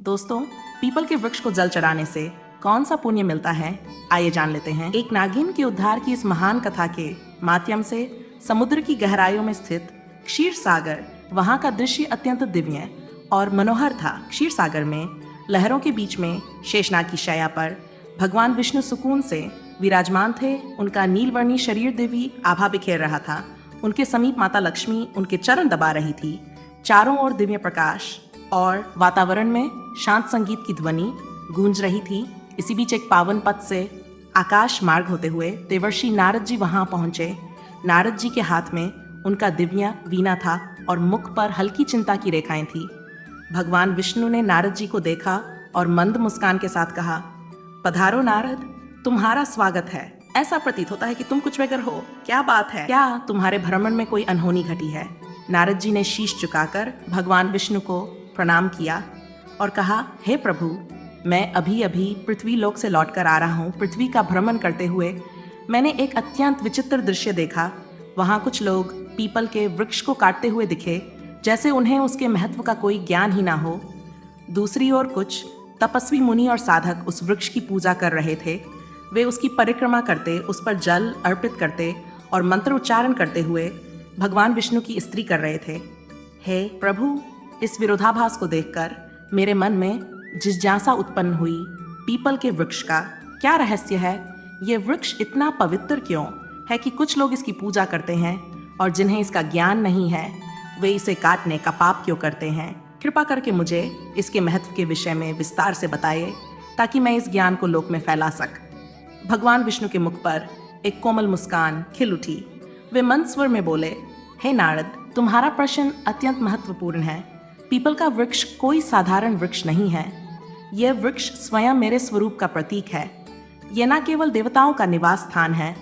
दोस्तों, पीपल के वृक्ष को जल चढ़ाने से कौन सा पुण्य मिलता है, आइए जान लेते हैं। एक नागिन के उद्धार की इस महान कथा के माध्यम से समुद्र की गहराइयों में स्थित क्षीर सागर, वहां का दृश्य अत्यंत दिव्य और मनोहर था। क्षीर सागर में लहरों के बीच में शेषनाग की शैया पर भगवान विष्णु सुकून से विराजमान थे। उनका नीलवर्णी शरीर देवी आभा बिखेर रहा था। उनके समीप माता लक्ष्मी उनके चरण दबा रही थी। चारों ओर दिव्य प्रकाश और वातावरण में शांत संगीत की ध्वनि गूंज रही थी। इसी बीच एक पावन पथ से आकाश मार्ग होते हुए देवर्षि नारद जी वहां पहुंचे। नारद जी के हाथ में उनका दिव्य वीणा था और मुख पर हल्की चिंता की रेखाएं थी। भगवान विष्णु ने नारद जी को देखा और मंद मुस्कान के साथ कहा, पधारो नारद, तुम्हारा स्वागत है। ऐसा प्रतीत होता है कि तुम कुछ बेगर हो। क्या बात है? क्या तुम्हारे भ्रमण में कोई अनहोनी घटी है? नारद जी ने शीश झुकाकर भगवान विष्णु को प्रणाम किया और कहा, हे प्रभु, मैं अभी अभी पृथ्वी लोक से लौटकर आ रहा हूँ। पृथ्वी का भ्रमण करते हुए मैंने एक अत्यंत विचित्र दृश्य देखा। वहाँ कुछ लोग पीपल के वृक्ष को काटते हुए दिखे, जैसे उन्हें उसके महत्व का कोई ज्ञान ही ना हो। दूसरी ओर कुछ तपस्वी मुनि और साधक उस वृक्ष की पूजा कर रहे थे। वे उसकी परिक्रमा करते, उस पर जल अर्पित करते और मंत्र उच्चारण करते हुए भगवान विष्णु की स्तुति कर रहे थे। हे प्रभु, इस विरोधाभास को देखकर मेरे मन में जिज्ञासा उत्पन्न हुई। पीपल के वृक्ष का क्या रहस्य है? ये वृक्ष इतना पवित्र क्यों है कि कुछ लोग इसकी पूजा करते हैं और जिन्हें इसका ज्ञान नहीं है वे इसे काटने का पाप क्यों करते हैं? कृपा करके मुझे इसके महत्व के विषय में विस्तार से बताइए ताकि मैं इस ज्ञान को लोक में फैला सक। भगवान विष्णु के मुख पर एक कोमल मुस्कान खिल उठी। वे मंद स्वर में बोले, हे नारद, तुम्हारा प्रश्न अत्यंत महत्वपूर्ण है। पीपल का वृक्ष कोई साधारण वृक्ष नहीं है। यह वृक्ष स्वयं मेरे स्वरूप का प्रतीक है। यह न केवल देवताओं का निवास स्थान है,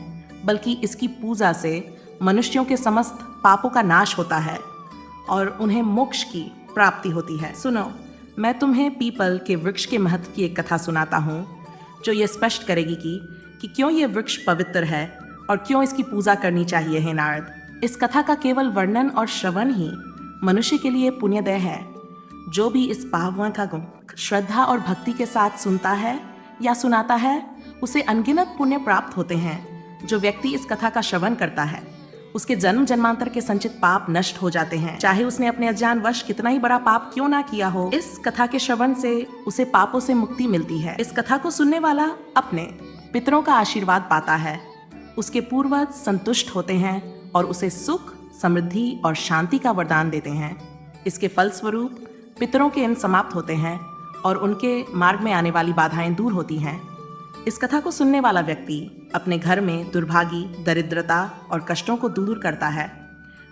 बल्कि इसकी पूजा से मनुष्यों के समस्त पापों का नाश होता है और उन्हें मोक्ष की प्राप्ति होती है। सुनो, मैं तुम्हें पीपल के वृक्ष के महत्व की एक कथा सुनाता हूँ जो ये स्पष्ट करेगी कि क्यों यह वृक्ष पवित्र है और क्यों इसकी पूजा करनी चाहिए। हे नारद, इस कथा का केवल वर्णन और श्रवण ही मनुष्य के लिए पुण्यदय है। जो भी इस पावन का श्रद्धा और भक्ति के साथ सुनता है या सुनाता है, उसे अनगिनत पुण्य प्राप्त होते हैं। जो व्यक्ति इस कथा का श्रवण करता है, उसके जन्म जन्मांतर के संचित पाप नष्ट हो जाते हैं, चाहे उसने अपने अज्ञानवश कितना ही बड़ा पाप क्यों ना किया हो। इस कथा के श्रवण से उसे पापों से मुक्ति मिलती है। इस कथा को सुनने वाला अपने पितरों का आशीर्वाद पाता है, उसके पूर्वज संतुष्ट होते हैं और उसे सुख, समृद्धि और शांति का वरदान देते हैं। इसके फलस्वरूप पितरों के इन समाप्त होते हैं और उनके मार्ग में आने वाली बाधाएं दूर होती हैं। इस कथा को सुनने वाला व्यक्ति अपने घर में दुर्भागी, दरिद्रता और कष्टों को दूर करता है।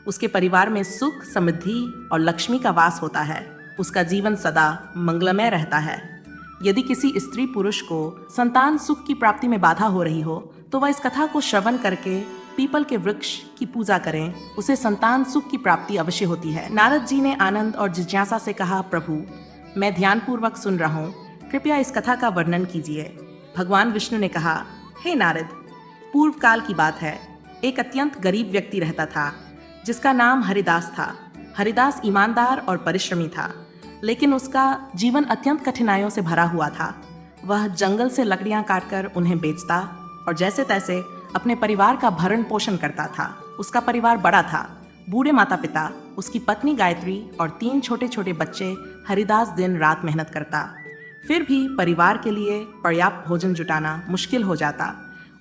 उसके परिवार में सुख, समृद्धि और लक्ष्मी का वास होता है। उसका जीवन सदा मंगलमय रहता है। यदि किसी स्त्री पुरुष को संतान सुख की प्राप्ति में बाधा हो रही हो, तो वह इस कथा को श्रवण करके पीपल के वृक्ष की पूजा करें। उसे संतान सुख की प्राप्ति अवश्य होती है। नारद जी ने आनंद और जिज्ञासा से कहा, प्रभु, मैं ध्यानपूर्वक सुन रहा हूँ, कृपया इस कथा का वर्णन कीजिए। भगवान विष्णु ने कहा, हे नारद, पूर्व काल की बात है। एक अत्यंत गरीब व्यक्ति रहता था जिसका नाम हरिदास था। हरिदास ईमानदार और परिश्रमी था, लेकिन उसका जीवन अत्यंत कठिनाइयों से भरा हुआ था। वह जंगल से लकड़ियां काटकर उन्हें बेचता और जैसे तैसे अपने परिवार का भरण पोषण करता था। उसका परिवार बड़ा था। बूढ़े माता पिता, उसकी पत्नी गायत्री और 3 छोटे छोटे बच्चे। हरिदास दिन रात मेहनत करता, फिर भी परिवार के लिए पर्याप्त भोजन जुटाना मुश्किल हो जाता।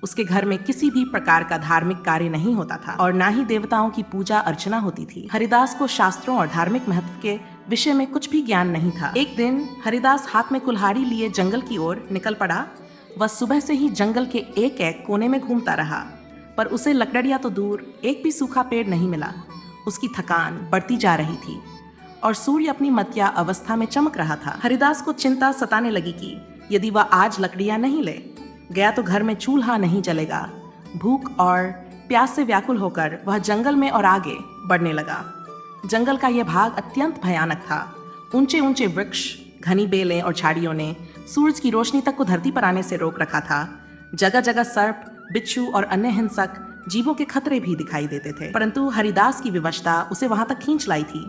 उसके घर में किसी भी प्रकार का धार्मिक कार्य नहीं होता था और ना ही देवताओं की पूजा अर्चना होती थी। हरिदास को शास्त्रों और धार्मिक महत्व के विषय में कुछ भी ज्ञान नहीं था। एक दिन हरिदास हाथ में कुल्हाड़ी लिए जंगल की ओर निकल पड़ा। वह सुबह से ही जंगल के एक एक कोने में घूमता रहा, पर उसे लकड़ियां तो दूर, एक भी सूखा पेड़ नहीं मिला। उसकी थकान बढ़ती जा रही थी और सूर्य अपनी मध्या अवस्था में चमक रहा था। हरिदास को चिंता सताने लगी कि यदि वह आज लकड़ियां नहीं ले गया तो घर में चूल्हा नहीं जलेगा। भूख और प्यास से व्याकुल होकर वह जंगल में और आगे बढ़ने लगा। जंगल का यह भाग अत्यंत भयानक था। ऊंचे ऊंचे वृक्ष, घनी बेलें और झाड़ियों ने सूरज की रोशनी तक को धरती पर आने से रोक रखा था। जगह जगह सर्प, बिच्छू और अन्य हिंसक जीवों के खतरे भी दिखाई देते थे, परंतु हरिदास की विवशता उसे वहां तक खींच लाई थी।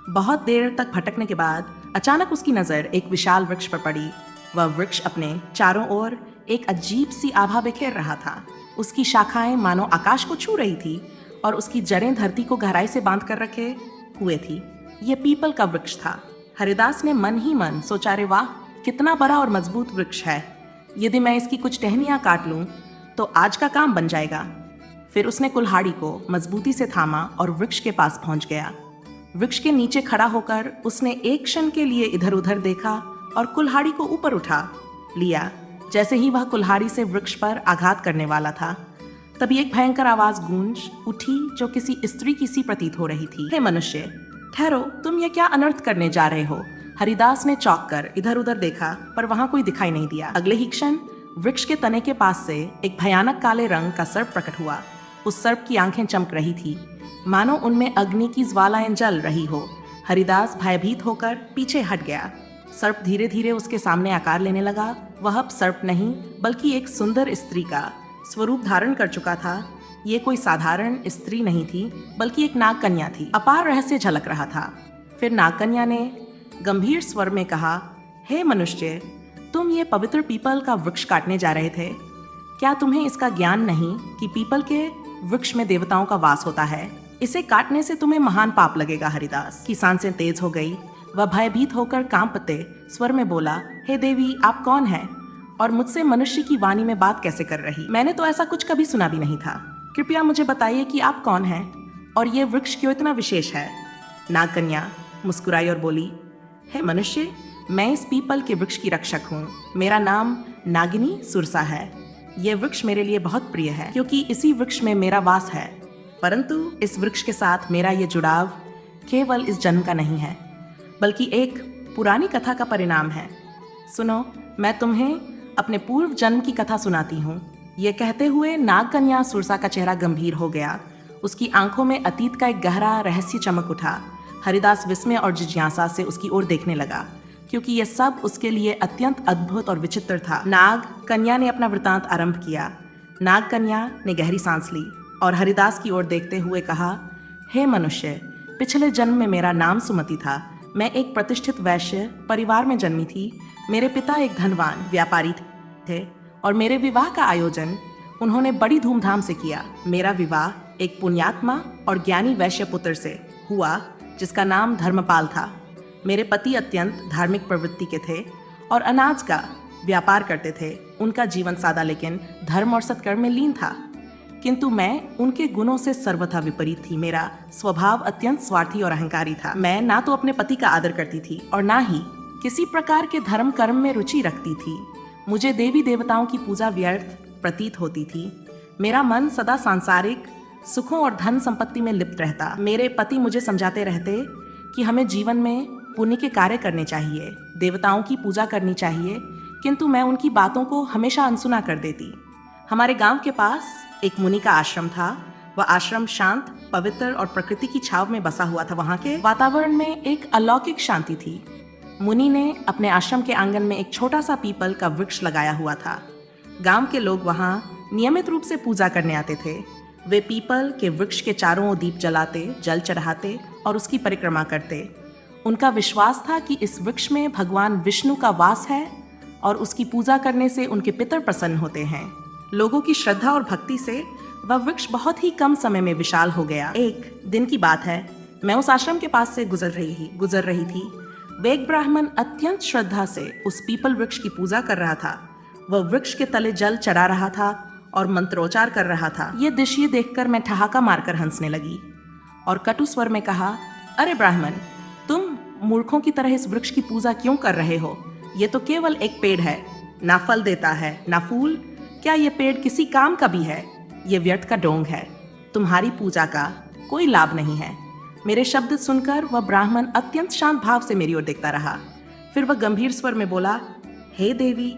बहुत देर तक भटकने के बाद अचानक उसकी नजर एक विशाल वृक्ष पर पड़ी। वह वृक्ष अपने चारों ओर एक अजीब सी आभा बिखेर रहा था। उसकी शाखाएं मानो आकाश को छू रही थी और उसकी जड़ें धरती को गहराई से बांध कर रखे हुए थी। यह पीपल का वृक्ष था। हरिदास ने मन ही मन सोचा, रे वाह, कितना बड़ा और मजबूत वृक्ष है। यदि मैं इसकी कुछ टहनियां काट लूं तो आज का काम बन जाएगा। फिर उसने कुल्हाड़ी को मजबूती से थामा और वृक्ष के पास पहुंच गया। वृक्ष के नीचे खड़ा होकर उसने एक क्षण के लिए इधर उधर देखा और कुल्हाड़ी को ऊपर उठा लिया। जैसे ही वह कुल्हाड़ी से वृक्ष पर आघात करने वाला था, तभी एक भयंकर आवाज गूंज उठी जो किसी स्त्री की सी प्रतीत हो रही थी। हे मनुष्य, ठहरो, तुम ये क्या अनर्थ करने जा रहे हो? हरिदास ने चौंक कर इधर उधर देखा, पर वहां कोई दिखाई नहीं दिया। अगले ही क्षण वृक्ष के तने के पास से एक भयानक काले रंग का सर्प प्रकट हुआ। उस सर्प की आंखें चमक रही थी, मानो उनमें अग्नि की ज्वालाएं जल रही हो। हरिदास भयभीत होकर पीछे हट गया। सर्प धीरे धीरे उसके सामने आकार लेने लगा। वह अब सर्प नहीं बल्कि एक सुंदर स्त्री का स्वरूप धारण कर चुका था। ये कोई साधारण स्त्री नहीं थी बल्कि एक नागकन्या थी। अपार रहस्य झलक रहा था। फिर नागकन्या ने गंभीर स्वर में कहा, हे मनुष्य, तुम ये पवित्र पीपल का वृक्ष काटने जा रहे थे। क्या तुम्हें इसका ज्ञान नहीं कि पीपल के वृक्ष में देवताओं का वास होता है? इसे काटने से तुम्हें महान पाप लगेगा। हरिदास की सांसें तेज हो गई। वह भयभीत होकर कांपते स्वर में बोला, हे देवी, आप कौन हैं और मुझसे मनुष्य की वाणी में बात कैसे कर रही? मैंने तो ऐसा कुछ कभी सुना भी नहीं था। कृपया मुझे बताइए कि आप कौन हैं और ये वृक्ष क्यों इतना विशेष है? नागकन्या मुस्कुराई और बोली, हे मनुष्य, मैं इस पीपल के वृक्ष की रक्षक हूँ। मेरा नाम नागिनी सुरसा है। यह वृक्ष मेरे लिए बहुत प्रिय है क्योंकि इसी वृक्ष में मेरा वास है। परंतु इस वृक्ष के साथ मेरा ये जुड़ाव केवल इस जन्म का नहीं है बल्कि एक पुरानी कथा का परिणाम है। सुनो, मैं तुम्हें अपने पूर्व जन्म की कथा सुनाती हूँ। ये कहते हुए नागकन्या सुरसा का चेहरा गंभीर हो गया। उसकी आंखों में अतीत का एक गहरा रहस्य चमक उठा। हरिदास विस्मय और जिज्ञासा से उसकी ओर देखने लगा क्योंकि यह सब उसके लिए अत्यंत अद्भुत और विचित्र था। नागकन्या ने अपना वृतांत आरंभ किया। नागकन्या ने गहरी सांस ली और हरिदास की ओर देखते हुए कहा, हे मनुष्य, पिछले जन्म में मेरा नाम सुमति था। मैं एक प्रतिष्ठित वैश्य परिवार में जन्मी थी। मेरे पिता एक धनवान व्यापारी थे और मेरे विवाह का आयोजन उन्होंने बड़ी धूमधाम से किया। मेरा विवाह एक पुण्यात्मा और ज्ञानी वैश्य पुत्र से हुआ जिसका नाम धर्मपाल था। मेरे पति अत्यंत धार्मिक प्रवृत्ति के थे और अनाज का व्यापार करते थे। उनका जीवन सादा लेकिन धर्म और सत्कर्म में लीन था, किंतु मैं उनके गुणों से सर्वथा विपरीत थी। मेरा स्वभाव अत्यंत स्वार्थी और अहंकारी था। मैं ना तो अपने पति का आदर करती थी और ना ही किसी प्रकार के धर्म कर्म में रुचि रखती थी। मुझे देवी देवताओं की पूजा व्यर्थ प्रतीत होती थी। मेरा मन सदा सांसारिक सुखों और धन संपत्ति में लिप्त रहता। मेरे पति मुझे समझाते रहते कि हमें जीवन में पुण्य के कार्य करने चाहिए, देवताओं की पूजा करनी चाहिए, किंतु मैं उनकी बातों को हमेशा अनसुना कर देती। हमारे गांव के पास एक मुनि का आश्रम था। वह आश्रम शांत, पवित्र और प्रकृति की छाव में बसा हुआ था। वहां के वातावरण में एक अलौकिक शांति थी। मुनि ने अपने आश्रम के आंगन में एक छोटा सा पीपल का वृक्ष लगाया हुआ था। गांव के लोग वहां नियमित रूप से पूजा करने आते थे। वे पीपल के वृक्ष के चारों ओर दीप जलाते, जल चढ़ाते और उसकी परिक्रमा करते। उनका विश्वास था कि इस वृक्ष में भगवान विष्णु का वास है और उसकी पूजा करने से उनके पितर प्रसन्न होते हैं। लोगों की श्रद्धा और भक्ति से वह वृक्ष बहुत ही कम समय में विशाल हो गया। एक दिन की बात है, मैं उस आश्रम के पास से गुजर रही थी। वे एक ब्राह्मण अत्यंत श्रद्धा से उस पीपल वृक्ष की पूजा कर रहा था। वह वृक्ष के तले जल चढ़ा रहा था और मंत्रोच्चार कर रहा था। ये दृश्य देखकर मैं ठहाका मारकर हंसने लगी और कटु स्वर में कहा, अरे ब्राह्मण, तुम मूर्खों की तरह इस वृक्ष की पूजा क्यों कर रहे हो? ये तो केवल एक पेड़ है, ना फल देता है ना फूल। क्या ये पेड़ किसी काम का भी है? ये व्यर्थ का डोंग है। तुम्हारी पूजा का कोई लाभ नहीं है। मेरे शब्द सुनकर वह ब्राह्मण अत्यंत शांत भाव से मेरी ओर देखता रहा। फिर वह गंभीर स्वर में बोला, हे देवी,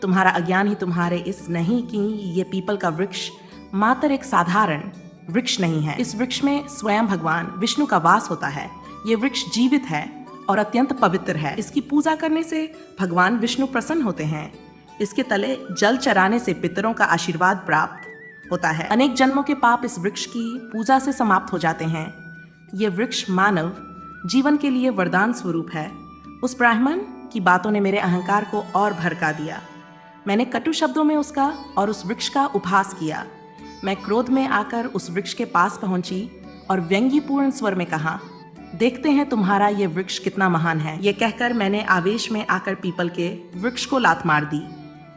तुम्हारा अज्ञान ही तुम्हारे इस नहीं कि ये पीपल का वृक्ष मात्र एक साधारण वृक्ष नहीं है। इस वृक्ष में स्वयं भगवान विष्णु का वास होता है। ये वृक्ष जीवित है और अत्यंत पवित्र है। इसकी पूजा करने से भगवान विष्णु प्रसन्न होते हैं। इसके तले जल चढ़ाने से पितरों का आशीर्वाद प्राप्त होता है। अनेक जन्मों के पाप इस वृक्ष की पूजा से समाप्त हो जाते हैं। ये वृक्ष मानव जीवन के लिए वरदान स्वरूप है। उस ब्राह्मण की बातों ने मेरे अहंकार को और भड़का दिया। मैंने कटु शब्दों में उसका और उस वृक्ष का उपहास किया। मैं क्रोध में आकर उस वृक्ष के पास पहुंची और व्यंग्यपूर्ण स्वर में कहा, देखते हैं तुम्हारा ये वृक्ष कितना महान है। ये कहकर मैंने आवेश में आकर पीपल के वृक्ष को लात मार दी।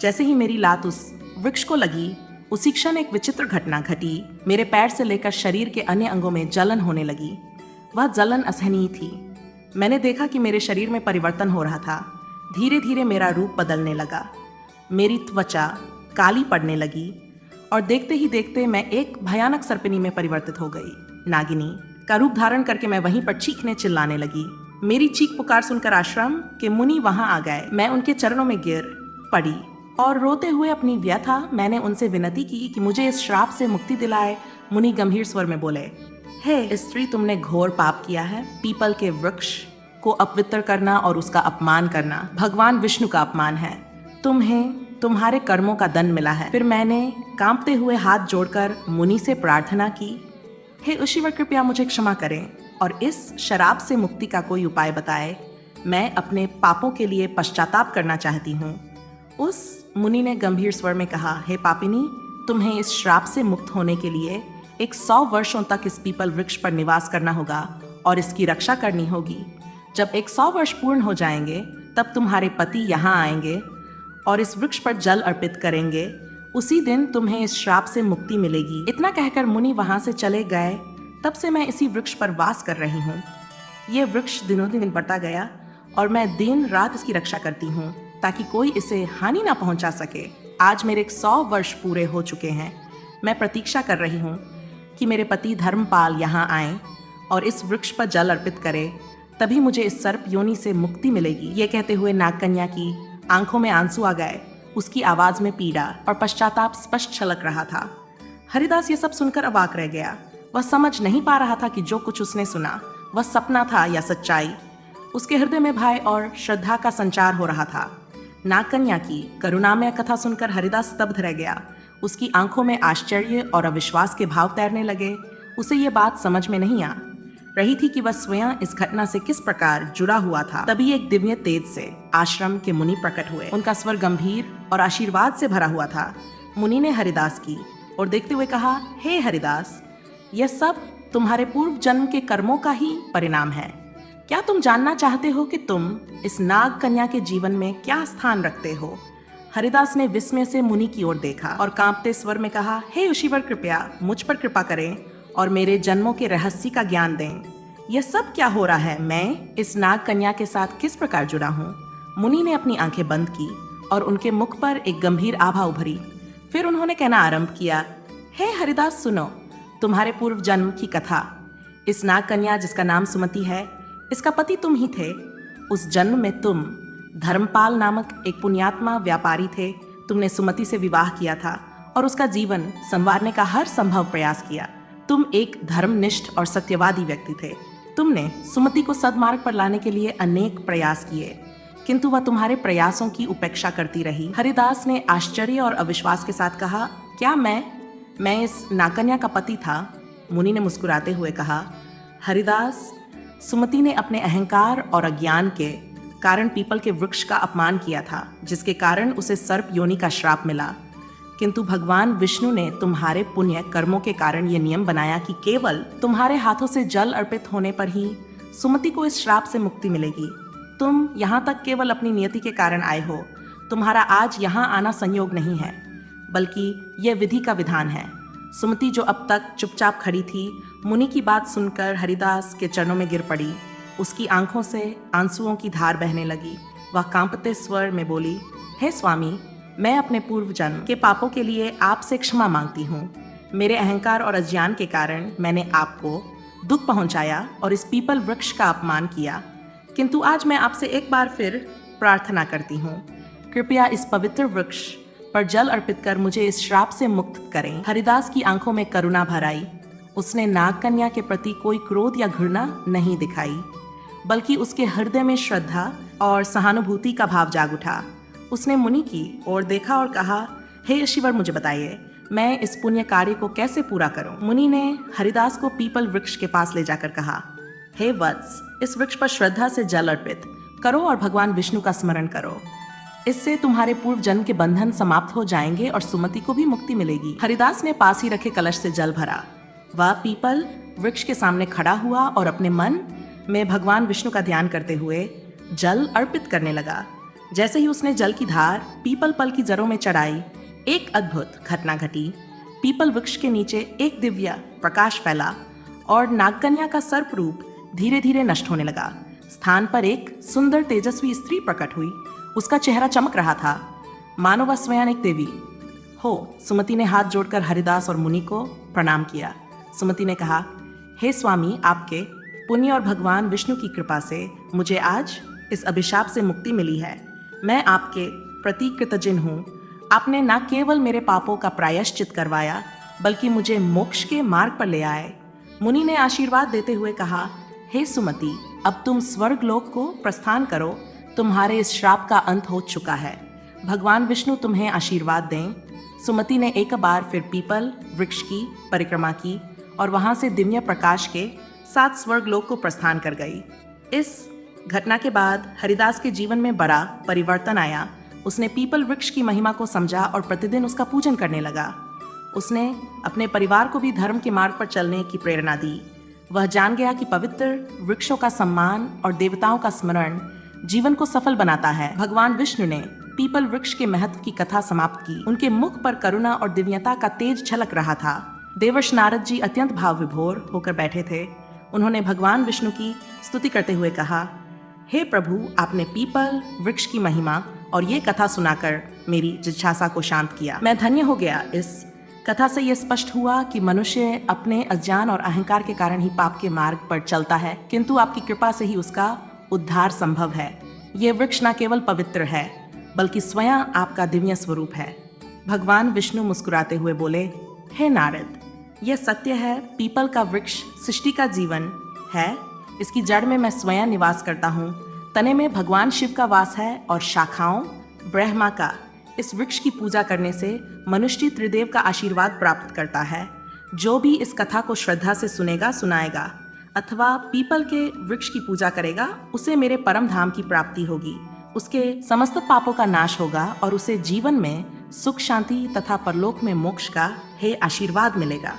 जैसे ही मेरी लात उस वृक्ष को लगी, उसी क्षण एक विचित्र घटना घटी। मेरे पैर से लेकर शरीर के अन्य अंगों में जलन होने लगी। वह जलन असहनीय थी। मैंने देखा कि मेरे शरीर में परिवर्तन हो रहा था। धीरे धीरे मेरा रूप बदलने लगा। मेरी त्वचा काली पड़ने लगी और देखते ही देखते मैं एक भयानक सर्पिनी में परिवर्तित हो गई। नागिनी का रूप धारण करके मैं वहीं पर चीखने चिल्लाने लगी। मेरी चीख पुकार सुनकर आश्रम के मुनि वहां आ गए। मैं उनके चरणों में गिर पड़ी और रोते हुए अपनी व्यथा मैंने उनसे विनती की कि मुझे इस श्राप से मुक्ति दिलाए। मुनि गंभीर स्वर में बोले, हे स्त्री, तुमने घोर पाप किया है। पीपल के वृक्ष को अपवित्र करना और उसका अपमान करना भगवान विष्णु का अपमान है। तुम्हें तुम्हारे कर्मों का दंड मिला है। फिर मैंने कांपते हुए हाथ जोड़कर मुनि से प्रार्थना की, हे ईश्वर, कृपया मुझे क्षमा करें और इस शराब से मुक्ति का कोई उपाय बताए। मैं अपने पापों के लिए पश्चाताप करना चाहती हूँ। उस मुनि ने गंभीर स्वर में कहा, हे पापिनी, तुम्हें इस श्राप से मुक्त होने के लिए 100 वर्षों तक इस पीपल वृक्ष पर निवास करना होगा और इसकी रक्षा करनी होगी। जब 100 वर्ष पूर्ण हो जाएंगे तब तुम्हारे पति यहाँ आएंगे और इस वृक्ष पर जल अर्पित करेंगे। उसी दिन तुम्हें इस श्राप से मुक्ति मिलेगी। इतना कहकर मुनि वहां से चले गए। तब से मैं इसी वृक्ष पर वास कर रही हूँ। ये वृक्ष दिनों दिन बढ़ता गया और मैं दिन रात इसकी रक्षा करती हूँ ताकि कोई इसे हानि ना पहुंचा सके। आज मेरे 100 वर्ष पूरे हो चुके हैं। मैं प्रतीक्षा कर रही हूँ कि मेरे पति धर्मपाल यहाँ आए और इस वृक्ष पर जल अर्पित करे, तभी मुझे इस सर्प योनि से मुक्ति मिलेगी। ये कहते हुए नागकन्या की आंखों में आंसू आ गए। उसकी आवाज में पीड़ा और पश्चाताप स्पष्ट छलक रहा था। हरिदास ये सब सुनकर अवाक रह गया। वह समझ नहीं पा रहा था कि जो कुछ उसने सुना वह सपना था या सच्चाई। उसके हृदय में भय और श्रद्धा का संचार हो रहा था। नागकन्या की करुणामय कथा सुनकर हरिदास स्तब्ध रह गया। उसकी आंखों में आश्चर्य और अविश्वास के भाव तैरने लगे। उसे ये बात समझ में नहीं आ रही थी कि वह स्वयं इस घटना से किस प्रकार जुड़ा हुआ था। तभी एक दिव्य तेज से आश्रम के मुनि प्रकट हुए। उनका स्वर गंभीर और आशीर्वाद से भरा हुआ था। मुनि ने हरिदास की और देखते हुए कहा, हे हरिदास, यह सब तुम्हारे पूर्व जन्म के कर्मों का ही परिणाम है। क्या तुम जानना चाहते हो कि तुम इस नाग कन्या के जीवन में क्या स्थान रखते हो? हरिदास ने विस्मय से मुनि की ओर देखा और कांपते स्वर में कहा, हे ईश्वर, कृपया मुझ पर कृपा करें और मेरे जन्मों के रहस्य का ज्ञान दें। यह सब क्या हो रहा है? मैं इस नाग कन्या के साथ किस प्रकार जुड़ा हूँ? मुनि ने अपनी आंखें बंद की और उनके मुख पर एक गंभीर आभा उभरी। फिर उन्होंने कहना आरंभ किया, हे हरिदास, सुनो तुम्हारे पूर्व जन्म की कथा। इस नाग कन्या जिसका नाम सुमति है, इसका पति तुम ही थे। उस जन्म में तुम धर्मपाल नामक एक पुण्यात्मा व्यापारी थे। तुमने सुमति से विवाह किया था और उसका जीवन संवारने का हर संभव प्रयास किया। तुम एक धर्मनिष्ठ और सत्यवादी व्यक्ति थे। तुमने सुमति को सद्मार्ग पर लाने के लिए अनेक प्रयास किए, किंतु वह तुम्हारे प्रयासों की उपेक्षा करती रही। हरिदास ने आश्चर्य और अविश्वास के साथ कहा, क्या मैं इस नागकन्या का पति था? मुनि ने मुस्कुराते हुए कहा, हरिदास, सुमति ने अपने अहंकार और अज्ञान के कारण पीपल के वृक्ष का अपमान किया था, जिसके कारण उसे सर्प योनि का श्राप मिला। किंतु भगवान विष्णु ने तुम्हारे पुण्य कर्मों के कारण ये नियम बनाया कि केवल तुम्हारे हाथों से जल अर्पित होने पर ही सुमति को इस श्राप से मुक्ति मिलेगी। तुम यहाँ तक केवल अपनी नियति के कारण आए हो। तुम्हारा आज यहाँ आना संयोग नहीं है, बल्कि यह विधि का विधान है। सुमति जो अब तक चुपचाप खड़ी थी, मुनि की बात सुनकर हरिदास के चरणों में गिर पड़ी। उसकी आंखों से आंसुओं की धार बहने लगी। वह कांपते स्वर में बोली, हे स्वामी, मैं अपने पूर्व जन्म के पापों के लिए आपसे क्षमा मांगती हूँ। मेरे अहंकार और अज्ञान के कारण मैंने आपको दुख पहुंचाया और इस पीपल वृक्ष का अपमान किया। किंतु आज मैं आपसे एक बार फिर प्रार्थना करती हूँ, कृपया इस पवित्र वृक्ष पर जल अर्पित कर मुझे इस श्राप से मुक्त करें। हरिदास की आंखों में करुणा भर आई। उसने नागकन्या के प्रति कोई क्रोध या घृणा नहीं दिखाई, बल्कि उसके हृदय में श्रद्धा और सहानुभूति का भाव जाग उठा। उसने मुनि की ओर देखा और कहा, हे ईश्वर, मुझे बताइए मैं इस पुण्य कार्य को कैसे पूरा करूं? मुनि ने हरिदास को पीपल वृक्ष के पास ले जाकर कहा, हे वत्स, इस वृक्ष पर श्रद्धा से जल अर्पित करो और भगवान विष्णु का स्मरण करो। इससे तुम्हारे पूर्व जन्म के बंधन समाप्त हो जाएंगे और सुमति को भी मुक्ति मिलेगी। हरिदास ने पास ही रखे कलश से जल भरा। वह पीपल वृक्ष के सामने खड़ा हुआ और अपने मन में भगवान विष्णु का ध्यान करते हुए जल अर्पित करने लगा। जैसे ही उसने जल की धार पीपल पल की जड़ों में चढ़ाई, एक अद्भुत घटना घटी। पीपल वृक्ष के नीचे एक दिव्य प्रकाश फैला और नागकन्या का सर्प रूप धीरे धीरे नष्ट होने लगा। स्थान पर एक सुंदर तेजस्वी स्त्री प्रकट हुई। उसका चेहरा चमक रहा था, मानो वह स्वयं एक देवी हो। सुमति ने हाथ जोड़कर हरिदास और मुनि को प्रणाम किया। सुमति ने कहा, हे स्वामी, आपके पुण्य और भगवान विष्णु की कृपा से मुझे आज इस अभिशाप से मुक्ति मिली है। मैं आपके प्रति कृतज्ञ हूँ। आपने न केवल मेरे पापों का प्रायश्चित करवाया, बल्कि मुझे मोक्ष के मार्ग पर ले आए। मुनि ने आशीर्वाद देते हुए कहा, हे सुमति, अब तुम स्वर्ग लोक को प्रस्थान करो। तुम्हारे इस श्राप का अंत हो चुका है। भगवान विष्णु तुम्हें आशीर्वाद दें। सुमति ने एक बार फिर पीपल वृक्ष की परिक्रमा की और वहां से दिव्य प्रकाश के साथ स्वर्ग लोक को प्रस्थान कर गई। इस घटना के बाद हरिदास के जीवन में बड़ा परिवर्तन आया। उसने पीपल वृक्ष की महिमा को समझा और प्रतिदिन उसका पूजन करने लगा। उसने अपने परिवार को भी धर्म के मार्ग पर चलने की प्रेरणा दी। वह जान गया कि पवित्र वृक्षों का सम्मान और देवताओं का स्मरण जीवन को सफल बनाता है। भगवान विष्णु ने पीपल वृक्ष के महत्व की कथा समाप्त की। उनके मुख पर करुणा और दिव्यता का तेज झलक रहा था। देवर्षि नारद जी अत्यंत भाव विभोर होकर बैठे थे। उन्होंने भगवान विष्णु की स्तुति करते हुए कहा, हे प्रभु, आपने पीपल वृक्ष की महिमा और ये कथा सुनाकर मेरी जिज्ञासा को शांत किया। मैं धन्य हो गया। इस कथा से यह स्पष्ट हुआ कि मनुष्य अपने अज्ञान और अहंकार के कारण ही पाप के मार्ग पर चलता है, किंतु आपकी कृपा से ही उसका उद्धार संभव है। ये वृक्ष न केवल पवित्र है, बल्कि स्वयं आपका दिव्य स्वरूप है। भगवान विष्णु मुस्कुराते हुए बोले, हे नारद, यह सत्य है, पीपल का वृक्ष सृष्टि का जीवन है। इसकी जड़ में मैं स्वयं निवास करता हूँ। तने में भगवान शिव का वास है और शाखाओं ब्रह्मा का। इस वृक्ष की पूजा करने से मनुष्य त्रिदेव का आशीर्वाद प्राप्त करता है। जो भी इस कथा को श्रद्धा से सुनेगा, सुनाएगा अथवा पीपल के वृक्ष की पूजा करेगा, उसे मेरे परम धाम की प्राप्ति होगी। उसके समस्त पापों का नाश होगा और उसे जीवन में सुख, शांति तथा परलोक में मोक्ष का हे आशीर्वाद मिलेगा।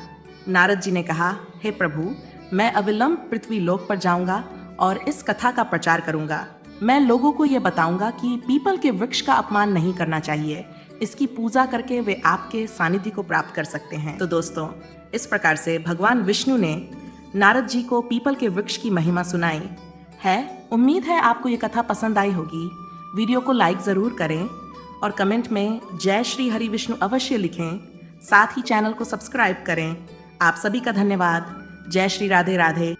नारद जी ने कहा, हे प्रभु, मैं अविलंब पृथ्वी लोक पर जाऊंगा और इस कथा का प्रचार करूंगा। मैं लोगों को यह बताऊंगा कि पीपल के वृक्ष का अपमान नहीं करना चाहिए। इसकी पूजा करके वे आपके सानिध्य को प्राप्त कर सकते हैं। तो दोस्तों, इस प्रकार से भगवान विष्णु ने नारद जी को पीपल के वृक्ष की महिमा सुनाई है। उम्मीद है आपको ये कथा पसंद आई होगी। वीडियो को लाइक जरूर करें और कमेंट में जय श्री हरि विष्णु अवश्य लिखें। साथ ही चैनल को सब्सक्राइब करें। आप सभी का धन्यवाद। जय श्री राधे राधे।